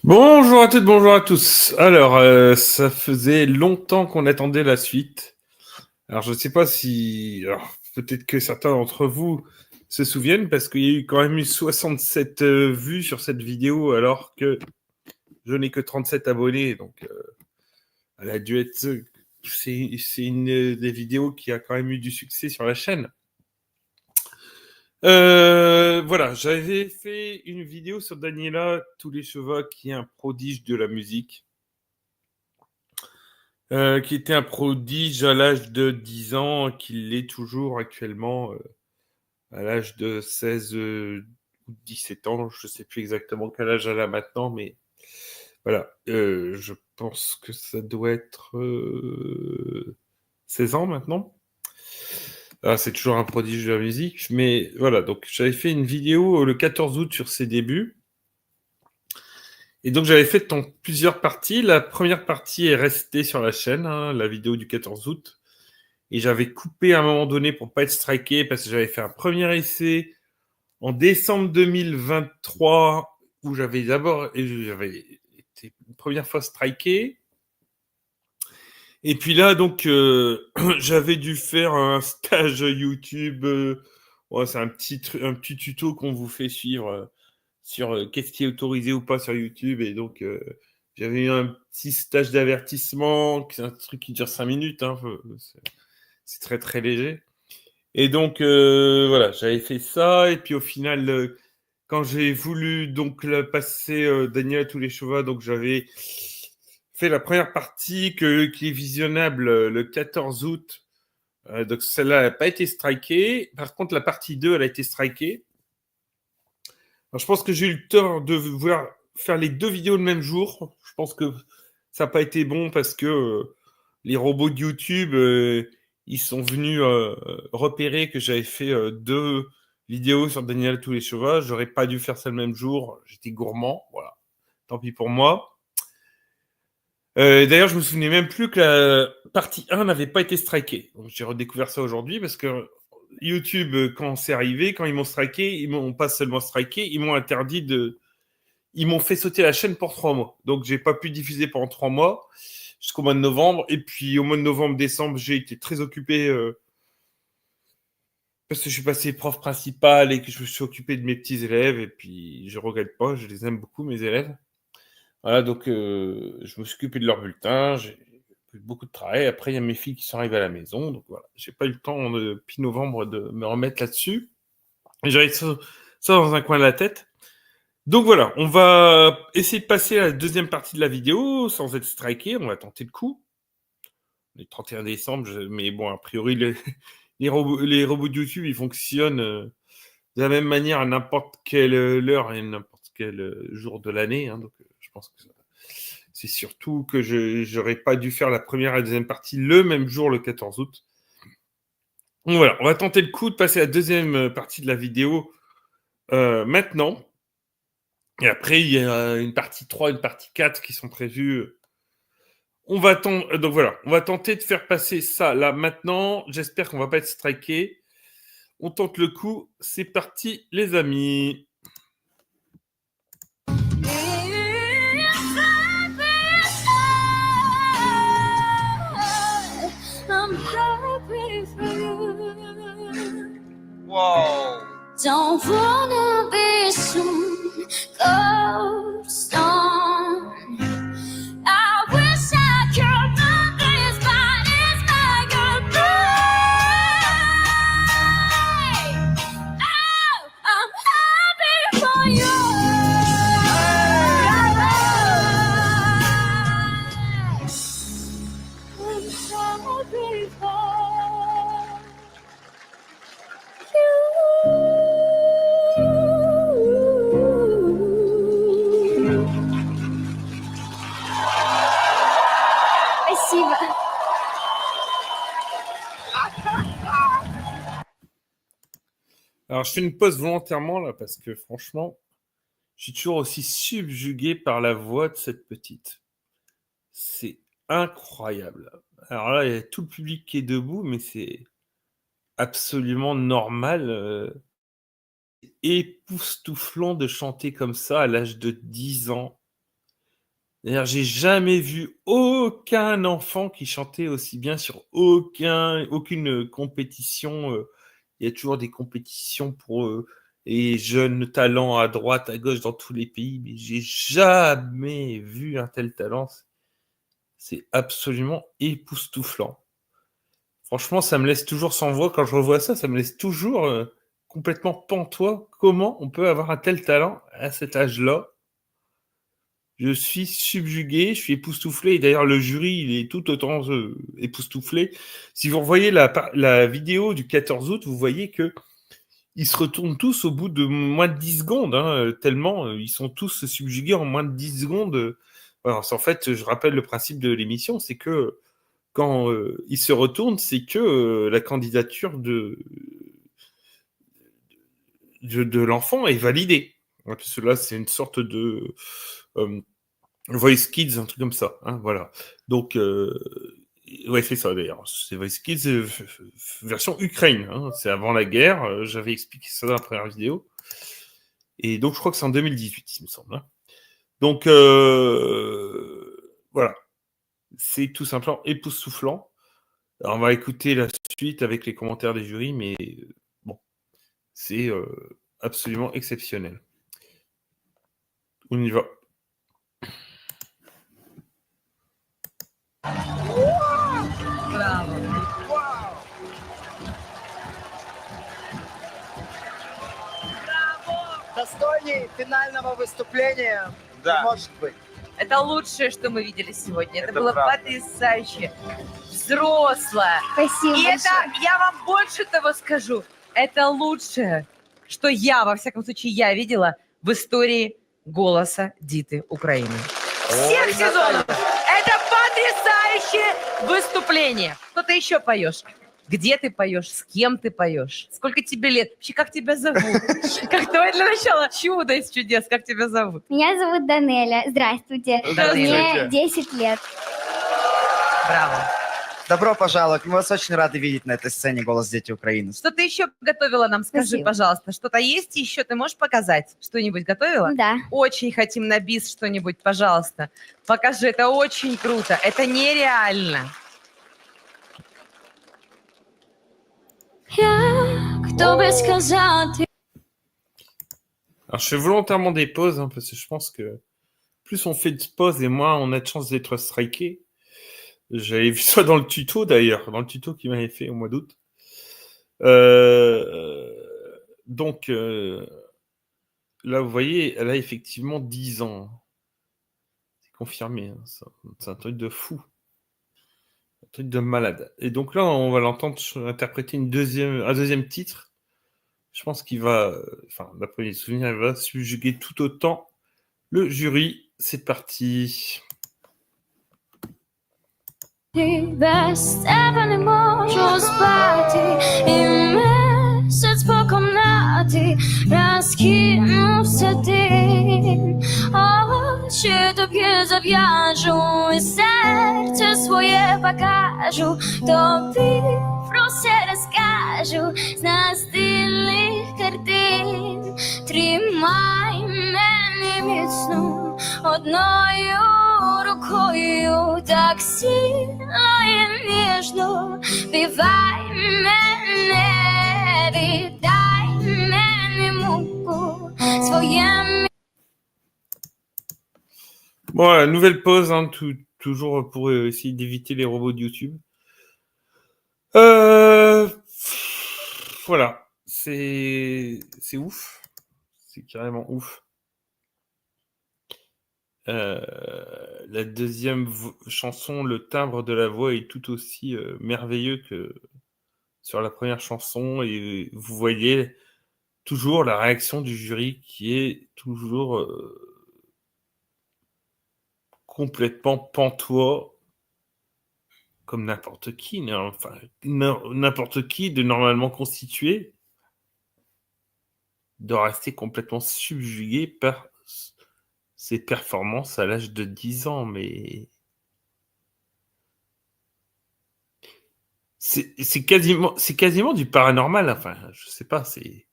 Bonjour à toutes, bonjour à tous. Alors, ça faisait longtemps qu'on attendait la suite. Alors, je ne sais pas si... Alors, peut-être que certains d'entre vous se souviennent, parce qu'il y a eu quand même eu 67 vues sur cette vidéo, alors que je n'ai que 37 abonnés. Donc, elle a dû être... C'est une des vidéos qui a quand même eu du succès sur la chaîne. Voilà, j'avais fait une vidéo sur Daniela Touleshova, qui est un prodige de la musique. Qui était un prodige à l'âge de 10 ans, qu'il l'est toujours actuellement, à l'âge de 16 ou 17 ans. Je ne sais plus exactement quel âge elle a maintenant, mais voilà. Je pense que ça doit être 16 ans maintenant. Ah, c'est toujours un prodige de la musique, mais voilà. Donc, j'avais fait une vidéo le 14 août sur ses débuts. Et donc, j'avais fait en plusieurs parties. La première partie est restée sur la chaîne, hein, la vidéo du 14 août. Et j'avais coupé à un moment donné pour pas être striké parce que j'avais fait un premier essai en décembre 2023 où j'avais été une première fois striké. Et puis là, donc, j'avais dû faire un stage YouTube. Ouais, c'est un petit tuto qu'on vous fait suivre sur qu'est-ce qui est autorisé ou pas sur YouTube. Et donc, j'avais eu un petit stage d'avertissement, c'est un truc qui dure 5 minutes. Hein, c'est très très léger. Et donc, voilà, j'avais fait ça. Et puis au final, quand j'ai voulu donc passer Daniel Touleshova, donc j'avais fait la première partie qui est visionnable le 14 août. Donc celle-là n'a pas été strikée. Par contre, la partie 2, elle a été strikée. Alors, je pense que j'ai eu le tort de vouloir faire les deux vidéos le même jour. Je pense que ça n'a pas été bon parce que les robots de YouTube, ils sont venus repérer que j'avais fait deux vidéos sur Daniel Touleshova. J'aurais pas dû faire ça le même jour. J'étais gourmand. Voilà. Tant pis pour moi. D'ailleurs, je me souvenais même plus que la partie 1 n'avait pas été strikée. Donc, j'ai redécouvert ça aujourd'hui parce que YouTube, quand c'est arrivé, quand ils m'ont striké, ils m'ont pas seulement striké, ils m'ont interdit de... Ils m'ont fait sauter la chaîne pour 3 mois. Donc, j'ai pas pu diffuser pendant 3 mois jusqu'au mois de novembre. Et puis, au mois de novembre-décembre, j'ai été très occupé parce que je suis passé prof principal et que je me suis occupé de mes petits élèves. Et puis, je regrette pas, je les aime beaucoup, mes élèves. Voilà, donc je me suis occupé de leur bulletin, j'ai eu beaucoup de travail. Après, il y a mes filles qui sont arrivées à la maison, donc voilà, j'ai pas eu le temps depuis novembre de me remettre là-dessus. J'avais ça dans un coin de la tête. Donc voilà, on va essayer de passer à la deuxième partie de la vidéo sans être striké, on va tenter le coup. Le 31 décembre, mais bon, a priori, les robots de YouTube, ils fonctionnent de la même manière à n'importe quelle heure et n'importe quel jour de l'année. Hein, donc je pense que c'est surtout que je n'aurais pas dû faire la première et la deuxième partie le même jour, le 14 août. Donc voilà, on va tenter le coup de passer à la deuxième partie de la vidéo maintenant. Et après, il y a une partie 3, une partie 4 qui sont prévues. Donc voilà, on va tenter de faire passer ça là maintenant. J'espère qu'on va pas être striké. On tente le coup. C'est parti, les amis. Whoa. Don't wanna be some ghost on. I wish I could move this body's like a blade. Oh, I'm happy for you. I'm happy for Спасибо. Alors, je fais une pause volontairement là parce que franchement, je suis toujours aussi subjugué par la voix de cette petite. C'est incroyable. Alors là, il y a tout le public qui est debout, mais c'est absolument normal, époustouflant de chanter comme ça à l'âge de 10 ans. D'ailleurs, j'ai jamais vu aucun enfant qui chantait aussi bien sur aucune compétition. Il y a toujours des compétitions pour les jeunes talents à droite, à gauche, dans tous les pays, mais j'ai jamais vu un tel talent. C'est absolument époustouflant. Franchement, ça me laisse toujours sans voix quand je revois ça. Ça me laisse toujours complètement pantois. Comment on peut avoir un tel talent à cet âge-là? Je suis subjugué, je suis époustouflé. Et d'ailleurs, le jury, il est tout autant époustouflé. Si vous revoyez la vidéo du 14 août, vous voyez que ils se retournent tous au bout de moins de 10 secondes, hein, tellement ils sont tous subjugués en moins de 10 secondes. Alors, en fait, je rappelle le principe de l'émission, c'est que quand ils se retournent, c'est que la candidature de l'enfant est validée. Parce que là, c'est une sorte de Voice Kids, un truc comme ça. Hein, voilà. Donc, ouais, c'est ça d'ailleurs. C'est Voice Kids version Ukraine. Hein, c'est avant la guerre. J'avais expliqué ça dans la première vidéo. Et donc, je crois que c'est en 2018, il me semble. Hein. Donc, voilà. C'est tout simplement époustouflant. Alors, on va écouter la suite avec les commentaires des jurys, mais bon, c'est absolument exceptionnel. On y va. Браво! Достойней финального выступления Да. не может быть. Это лучшее, что мы видели сегодня. Это Это было правда. потрясающе. Взрослое. Спасибо И большое. это, я вам больше того скажу, это лучшее, что я, во всяком случае, я видела в истории «Голоса Диты Украины». Всех Ой, сезонов. Наталья. Это потрясающее выступление. Что ты еще поешь? Где ты поешь? С кем ты поешь? Сколько тебе лет? Вообще, как тебя зовут? Как давай для начала чудо из чудес. Как тебя зовут? Меня зовут Данеля. Здравствуйте. Данеля. Мне 10 лет. Браво. Добро пожаловать. Мы вас очень рады видеть на этой сцене «Голос Дети Украины». Что ты еще готовила нам? Скажи, Спасибо. пожалуйста, что-то есть еще? Ты можешь показать? Что-нибудь готовила? Да. Очень хотим на бис что-нибудь, пожалуйста. Покажи, это очень круто. Это нереально. Як тобі сказати? Alors, je fais volontairement des pauses, hein, parce que je pense que plus on fait de pauses et moins on a de chances d'être striké. J'avais vu ça dans le tuto, d'ailleurs, dans le tuto qu'il m'avait fait au mois d'août. Donc, là, vous voyez, elle a effectivement 10 ans. C'est confirmé, hein, ça. C'est un truc de fou. Un truc de malade. Et donc là, on va l'entendre interpréter un deuxième titre. Je pense qu'il va, enfin, d'après mes souvenirs, il va subjuguer tout autant le jury. C'est parti. Без тебе не можу спати, і місяць по комнаті розкинувся дим. Очі тобі зав'яжу, і серце своє покажу, тобі про все розкажу, з настільних картин. Тримай мене міцно одною рукою, так сильно і ніжно, співай мене, віддай мене муку своєму. Bon, voilà, nouvelle pause, hein, toujours pour essayer d'éviter les robots de YouTube. Voilà, c'est ouf, c'est carrément ouf. La deuxième chanson, le timbre de la voix est tout aussi merveilleux que sur la première chanson, et vous voyez toujours la réaction du jury qui est toujours complètement pantois, comme n'importe qui, enfin n'importe qui de normalement constitué doit rester complètement subjugué par ses performances à l'âge de 10 ans, mais c'est quasiment du paranormal. Enfin, je sais pas, c'est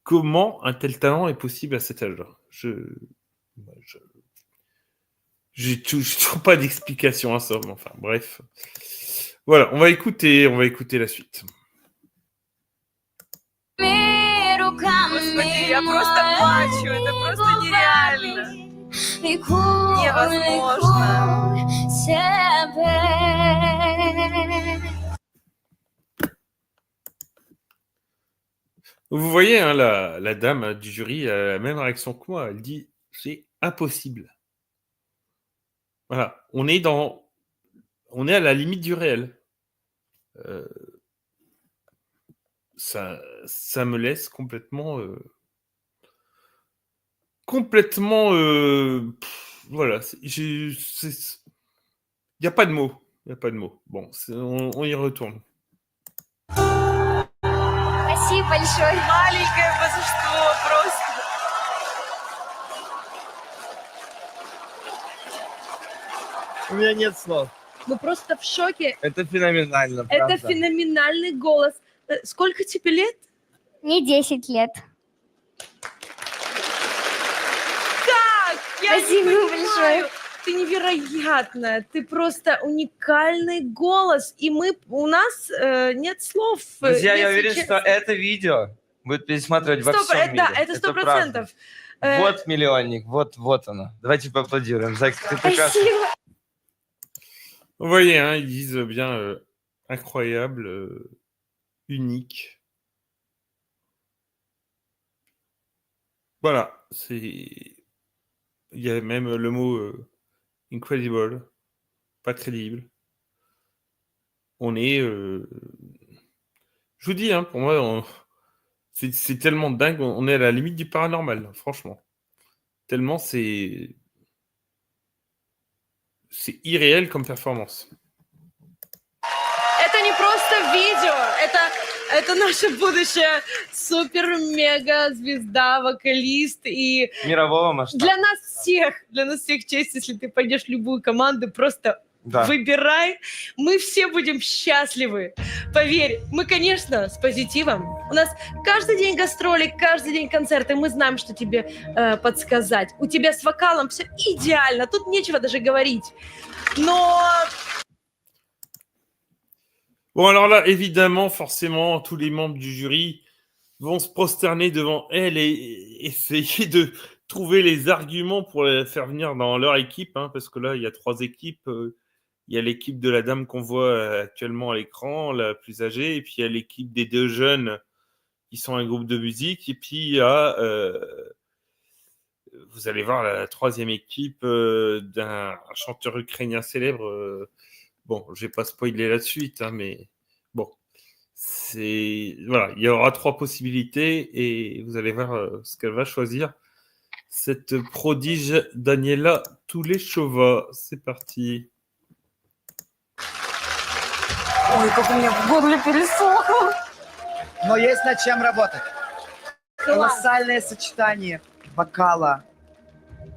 comment un tel talent est possible à cet âge-là. J'ai toujours pas d'explication à ça. Mais enfin, bref. Voilà, on va écouter la suite. Господи, я просто плачу, это просто нереально. Невозможно. Vous voyez, hein, la dame du jury a la même réaction que moi. Elle dit c'est impossible. Voilà, on est à la limite du réel. Ça me laisse complètement, voilà. Il n'y a pas de mots. Il n'y a pas de mots. Bon, on y retourne. Спасибо большое. Маленькое божество просто. У меня нет слов. Мы просто в шоке. Это феноменально, Это правда. феноменальный голос. Сколько тебе лет? Мне 10 лет. Как? Я Спасибо не большое. понимаю. Ты невероятная. Ты просто уникальный голос. И у нас нет слов. Друзья, я если уверен, честно. что это видео будет пересматривать во Стоп, всем мире. да, это 100%. правда. Вот миллионник, вот оно. Давайте поаплодируем. Зайка, ты прекрасна. Спасибо. Vous voyez, hein, ils disent bien incroyable, unique. Voilà, il y a même le mot incredible, pas crédible. On est, je vous dis, hein, pour moi, c'est tellement dingue, on est à la limite du paranormal, franchement. Tellement c'est irréel comme performance. Это не просто видео, это наша будущая супер-мега-звезда, вокалист. И Мирового масштаба. для нас всех честь, если ты пойдешь в любую команду, просто Да. выбирай. Мы все будем счастливы. Поверь, мы, конечно, с позитивом. У нас каждый день гастроли, каждый день концерты. Мы знаем, что тебе подсказать. У тебя с вокалом все идеально. Тут нечего даже говорить. Но... Bon, alors là, évidemment, forcément, tous les membres du jury vont se prosterner devant elle et essayer de trouver les arguments pour la faire venir dans leur équipe, hein, parce que là, il y a 3 équipes. Il y a l'équipe de la dame qu'on voit actuellement à l'écran, la plus âgée, et puis il y a l'équipe des 2 jeunes qui sont un groupe de musique, et puis il y a, vous allez voir, la 3e équipe d'un chanteur ukrainien célèbre. Bon, je vais pas spoiler la suite, hein, mais bon, voilà, il y aura 3 possibilités et vous allez voir ce qu'elle va choisir. Cette prodige Daniela Tuleshova, c'est parti. Ой, как у меня в горле пересохло. Но есть над чем работать. Колоссальное сочетание вокала,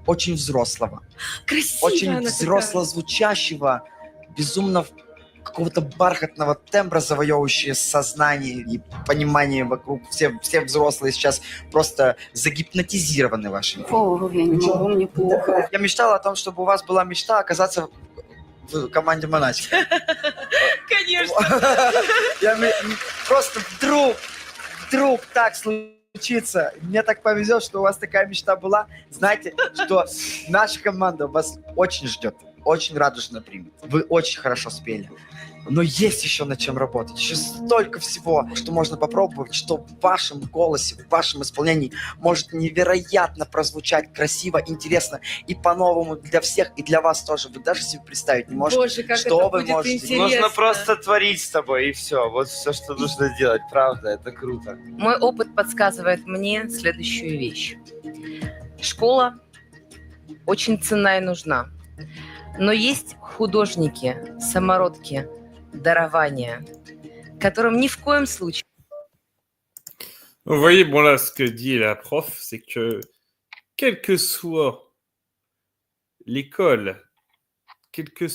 очень взрослого, Красивая очень она взросло звучащего, безумно какого-то бархатного тембра, завоевывающего сознание и понимание вокруг. Все взрослые сейчас просто загипнотизированы вашими. Фу, я не могу, мне плохо. Я мечтала о том, чтобы у вас была мечта оказаться в команде Монатика. такая. Конечно. Просто вдруг так случится. Мне так повезет, что у вас такая мечта была. Знаете, что наша команда вас очень ждет, очень радужно примет. Вы очень хорошо спели. Но есть еще над чем работать. Еще столько всего, что можно попробовать, что в вашем голосе, в вашем исполнении может невероятно прозвучать красиво, интересно и по-новому для всех, и для вас тоже. Вы даже себе представить не можете, Боже, как что это вы будет можете. интересно. Нужно просто творить с тобой, и все. Вот все, что нужно делать. Правда, это круто. Мой опыт подсказывает мне следующую вещь. Школа очень ценна и нужна. Но есть художники, самородки, дарования, которым ни в коем случае... Vous voyez, bon là, ce que dit la prof, c'est que quelle que soit l'école, quelle que